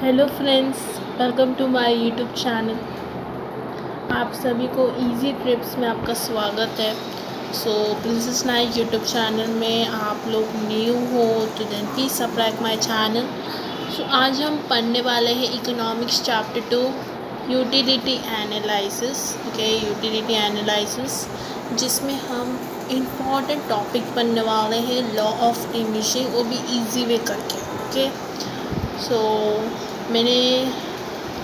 Hello friends, welcome to my YouTube channel. आप सभी को इजी ट्रिप्स में आपका स्वागत है। So princess night YouTube channel में आप लोग न्यू हो तो then please subscribe my channel. So आज हम पढ़ने वाले हैं economics chapter 2 utility analysis. Okay, utility analysis जिसमें हम इम्पॉर्टेंट टॉपिक पढ़ने वाले हैं, लॉ ऑफ डिमिनिशिंग, वो भी इजी वे करके। ओके, सो मैंने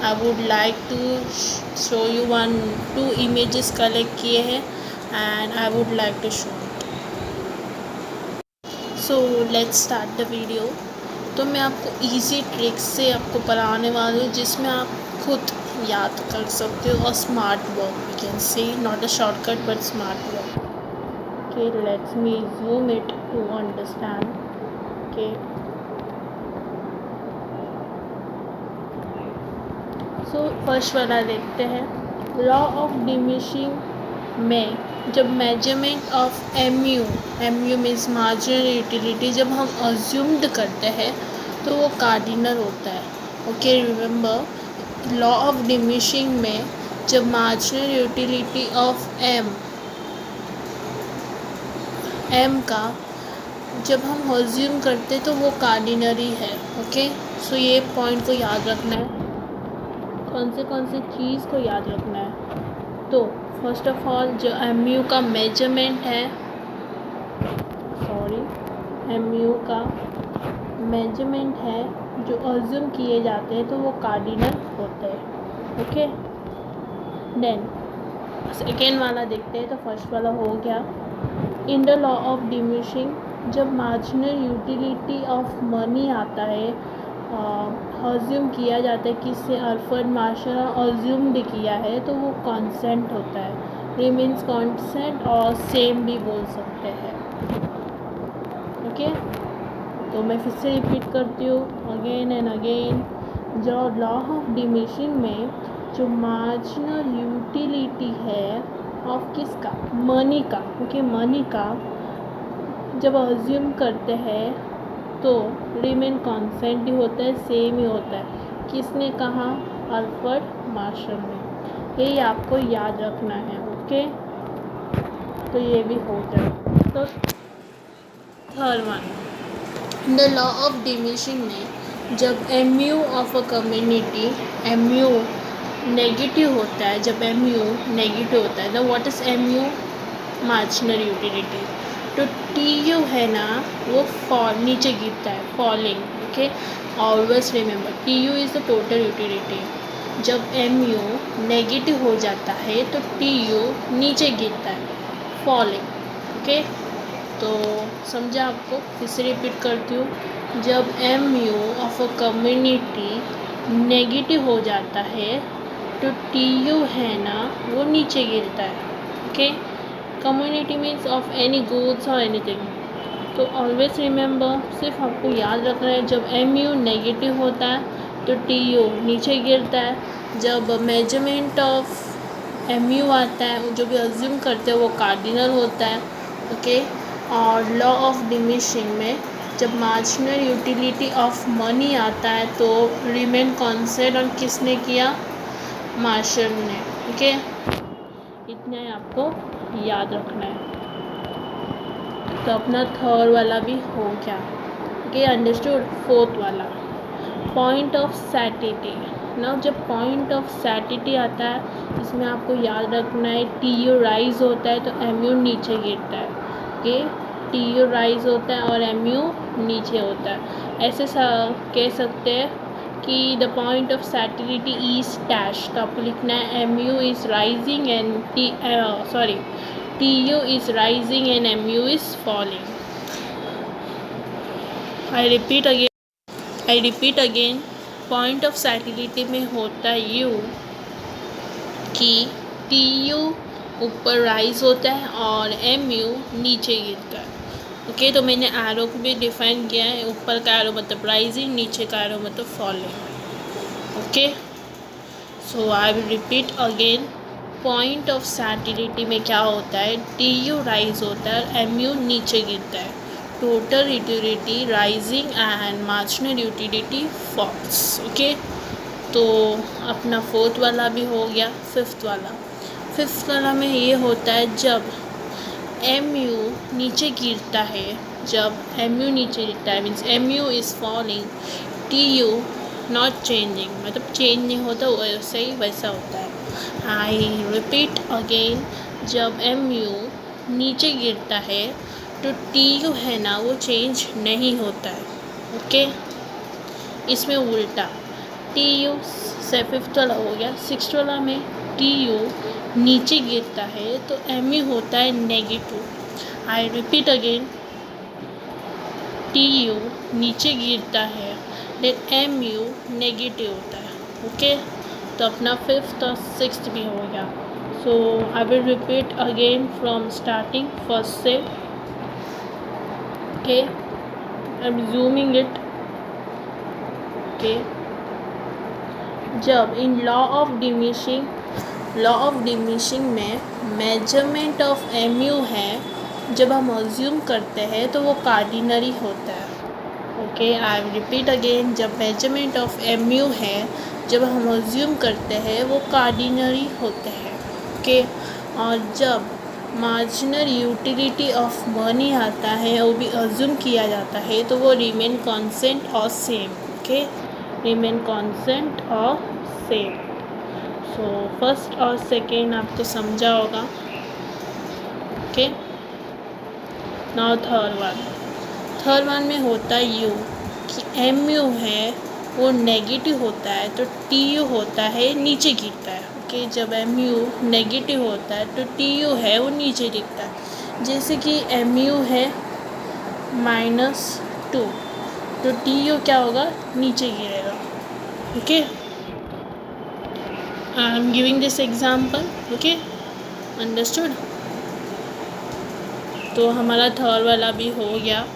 I would like to show you two images collect किए हैं and I would like to show it. So let's start the video. तो मैं आपको इजी ट्रिक्स से आपको पढ़ाने वाली हूँ जिसमें आप खुद याद कर सकते हो और smart work we can say, not a shortcut but smart work. Okay, let's me zoom it to understand. Okay, so first वाला देखते हैं। लॉ ऑफ डिमिनिशिंग में जब measurement of M U means marginal utility जब हम assumed करते हैं तो वो कार्डिनल होता है। Okay, remember, law of diminishing में जब मार्जिनल यूटिलिटी ऑफ एम का जब हम अज्यूम करते तो वो कार्डिनरी है। ओके, सो ये पॉइंट को याद रखना है। कौन से चीज़ को याद रखना है? तो फर्स्ट ऑफ ऑल जो एम का मेजरमेंट है, एम का मेजरमेंट है जो अज्यूम किए जाते हैं तो वो कार्डिनल होते हैं। ओके, देन सेकेंड वाला देखते हैं। तो फर्स्ट वाला हो गया, in the law of diminishing जब मार्जिनल यूटिलिटी ऑफ मनी आता है, अज्यूम किया जाता है किससे, अल्फ्रेड मार्शल अज्यूम्ड किया है तो वो कॉन्सेंट होता है, रिमेन्स कॉन्सेंट और सेम भी बोल सकते हैं। ओके, तो मैं फिर से रिपीट करती हूँ अगेन एंड अगेन। जो लॉ ऑफ डिमिनिशिंग में जो मार्जिनल यूटिलिटी है ऑफ किसका, मनी का, ओके, मनी का जब अज्यूम करते हैं तो रिमेन कॉन्सेंट ही होता है, सेम ही होता है। किसने कहा? अल्फ्रेड मार्शल ने। यही आपको याद रखना है। ओके, तो ये भी हो जाए। तो third one, the law of diminishing में जब M of a community negative होता है, जब एम नेगेटिव होता है, the what is M marginal utility, तो टी है ना वो नीचे गिरता है, falling. Okay, always remember T is the total utility. जब एम नेगेटिव हो जाता है तो टी नीचे गिरता है, फॉलिंग। ओके, तो समझा आपको? फिर से रिपीट करती हूँ। जब M of a community negative हो जाता है तो टी है ना वो नीचे गिरता है। Okay, community means of any goods और एनीथिंग। तो ऑलवेज रिमेंबर, सिर्फ आपको याद रखना है जब एम नेगेटिव होता है तो टी नीचे गिरता है। जब मेजरमेंट ऑफ एम आता है, जो भी अज्यूम करते हैं वो कार्डिनल होता है। ओके, और लॉ ऑफ डिमिनिशिंग में जब मार्जिनल यूटिलिटी ऑफ मनी आता है तो रिमेन कॉन्सेंट, और किसने किया? मार्शल ने। ओके, इतना ही आपको याद रखना है। तो अपना थर्ड वाला भी हो गया। Okay, understood. फोर्थ वाला, पॉइंट ऑफ सैटिटी ना, जब पॉइंट ऑफ सैटिटी आता है इसमें आपको याद रखना है टी राइज होता है तो एम नीचे गिरता है। ओके, टी राइज होता है और एम नीचे होता है। ऐसे कह सकते हैं कि the point of satiety is dash, तो आपको लिखना है M is rising and T is rising and M is falling. I repeat again, point of satiety में होता है यू कि टी ऊपर राइज होता है और एम नीचे गिरता है। ओके, तो मैंने एरो को भी डिफाइन किया है, ऊपर का एरो मतलब राइजिंग, नीचे का एरो मतलब falling. Okay, so I will repeat again, point of satiety में क्या होता है, टी राइज होता है और एम नीचे गिरता है। Total utility rising and marginal utility falls. Okay, तो अपना फोर्थ वाला भी हो गया। फिफ्थ वाला में ये होता है जब MU नीचे गिरता है, जब MU नीचे गिरता है means MU is falling, TU not changing, मतलब चेंज नहीं होता, वैसे ही वैसा होता है। आई रिपीट अगेन, जब MU नीचे गिरता है तो TU है ना वो चेंज नहीं होता है। ओके, इसमें उल्टा TU से फिफ्थ वाला हो गया। सिक्स्थ वाला में TU नीचे गिरता है तो MU होता है नेगेटिव। आई रिपीट अगेन, TU नीचे गिरता है देन MU नेगेटिव होता है। ओके, तो अपना फिफ्थ और सिक्स्थ भी हो गया। So I will repeat again from starting first से। Okay, I am zooming it. Okay, जब इन लॉ ऑफ डिमिनिशिंग में मेजरमेंट ऑफ MU है, जब हम अज्यूम करते हैं तो वो कार्डिनरी होता है। ओके, आई रिपीट अगेन, जब मेजरमेंट ऑफ MU है, जब हम अज्यूम करते हैं वो कार्डिनरी होते हैं। ओके, और जब मार्जिनल यूटिलिटी ऑफ मनी आता है, वो भी अज्यूम किया जाता है, तो वो रिमेन कॉन्स्टेंट और सेम। ओके, रिमेन कॉन्स्टेंट और सेम। सो फर्स्ट और सेकेंड आपको समझा होगा। ओके, नाउ थर्ड वन में होता है यू कि MU है वो नेगेटिव होता है तो TU होता है नीचे गिरता है। ओके, जब MU नेगेटिव होता है तो TU है वो नीचे गिरता है। जैसे कि MU है -2 तो TU क्या होगा, नीचे गिरेगा। Okay, I am giving this example. Okay, understood. तो हमारा थर्ड वाला भी हो गया।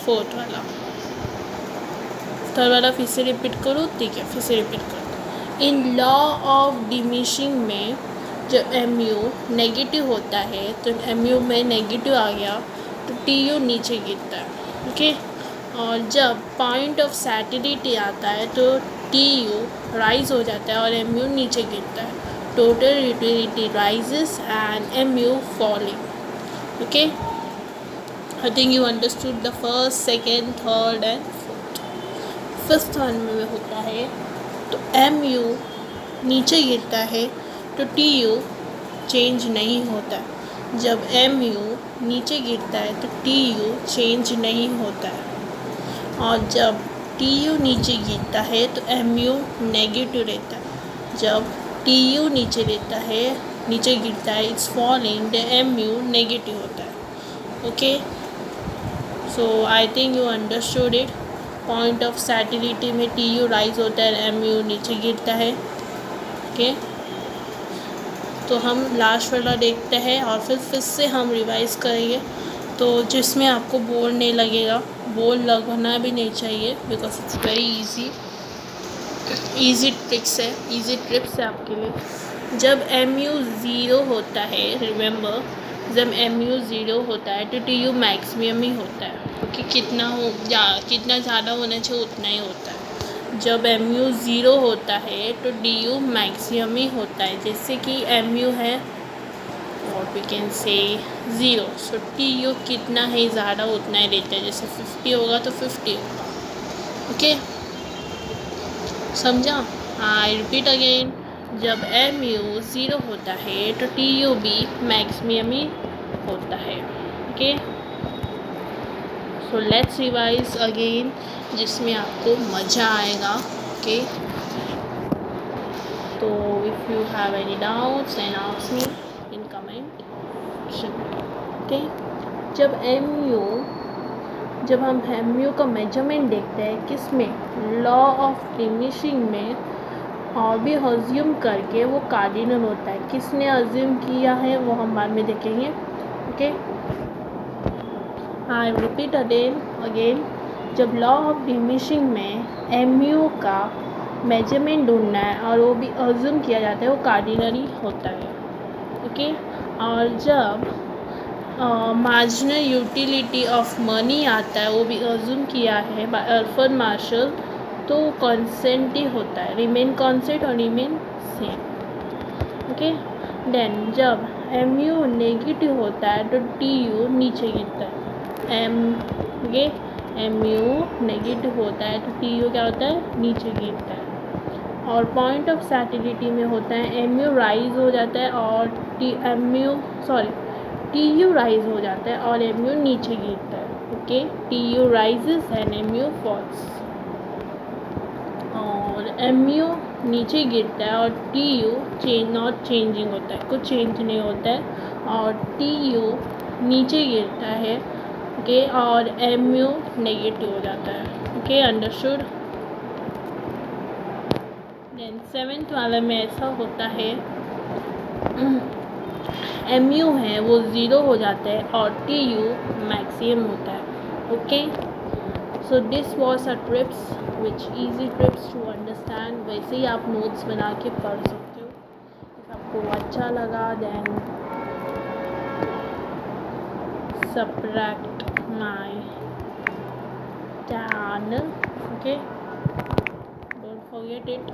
फोर्थ वाला फिर से रिपीट करो। ठीक है, फिर से रिपीट करो। इन लॉ ऑफ डिमिनिशिंग में जब MU नेगेटिव होता है तो MU में नेगेटिव आ गया तो TU नीचे गिरता है। ओके, और जब पॉइंट ऑफ सैटिलिटी आता है तो TU राइज हो जाता है और MU नीचे गिरता है। Total utility rises and MU falling. Okay, I think you understood the first, second, third and fourth. Fifth one में होता है तो MU नीचे गिरता है तो TU चेंज नहीं होता। जब MU नीचे गिरता है तो TU चेंज नहीं होता है, और जब TU नीचे गिरता है तो MU नेगेटिव रहता है। जब TU नीचे गिरता है it's falling, the MU negative होता है। Okay, so I think you understood it. Point of satiety में TU राइज होता है, MU नीचे गिरता है। ओके, तो हम लास्ट वाला देखते हैं और फिर से हम रिवाइज करेंगे, तो जिसमें आपको बोर नहीं लगेगा, बोर लगना भी नहीं चाहिए, because it's very easy tricks है आपके लिए। जब MU ज़ीरो होता है, रिमेंबर, जब MU ज़ीरो होता है तो TU मैक्सिमम ही होता है। क्योंकि कितना ज़्यादा होना चाहिए उतना ही होता है। जब MU ज़ीरो होता है तो DU मैक्सिमम ही होता है। जैसे कि MU है और वी कैन से 0, सो TU कितना है ज़्यादा उतना ही लेता है। जैसे 50 होगा तो 50 होगा। ओके, समझा? आई रिपीट अगेन, जब MU ज़ीरो होता है तो TU भी मैक्सिमम ही होता है। Okay, so let's revise again, जिसमें आपको मज़ा आएगा। ओके, तो if you have any doubts and ask me in comment section. Okay, जब हम MU का मेजरमेंट देखते हैं किस में, लॉ ऑफ डिमिनिशिंग में, और भी अज्यूम करके वो कार्डिनल होता है। किसने अज्यूम किया है वो हम बाद में देखेंगे। ओके, आई रिपीट अगेन, जब लॉ ऑफ डिमिनिशिंग में MU का मेजरमेंट ढूंढना है और वो भी अज्यूम किया जाता है, वो कार्डिनली होता है। ओके, और जब मार्जिनल यूटिलिटी ऑफ मनी आता है, वो भी अज्यूम किया है बाय अल्फ्रेड मार्शल, तो कॉन्सेंट ही होता है, रिमेन कॉन्सेंट और रिमेन सेम। ओके, देन जब एम यू नेगेटिव होता है तो टी यू नीचे गिरता है। एम यू नेगेटिव होता है तो टी यू क्या होता है, नीचे गिरता है। और पॉइंट ऑफ सैटिलिटी में होता है एम यू राइज हो जाता है और टी यू राइज हो जाता है और एम यू नीचे गिरता है। Okay, T U rises and M U falls, और एम यू नीचे गिरता है और टी यू नॉट चेंजिंग होता है, कुछ चेंज नहीं होता है, और टी यू नीचे गिरता है। ओके, और एम यू नेगेटिव हो जाता है। Okay, understood. देन सेवेंथ वाले में ऐसा होता है एम यू है वो ज़ीरो हो जाता है और टी यू मैक्सिमम होता है। Okay, so this was a trips which easy trips to understand. वैसे ही आप नोट्स बना के पढ़ सकते हो। आपको अच्छा लगा then subtract my tan. Okay, don't forget it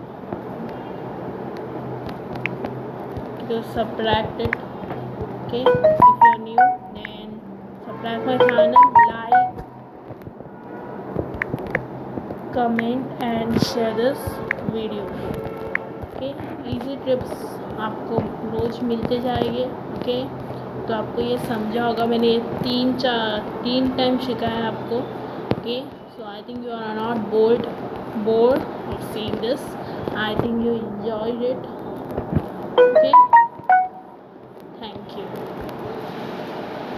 to subtract it. Okay, if you're new then subscribe my channel, like, comment and share this video. Okay, easy tips आपको रोज़ मिलते जाएंगे। ओके, तो आपको ये समझा होगा, मैंने तीन टाइम सिखाया आपको। Okay, so I think you are not bored of seeing this, I think you enjoyed it. Okay.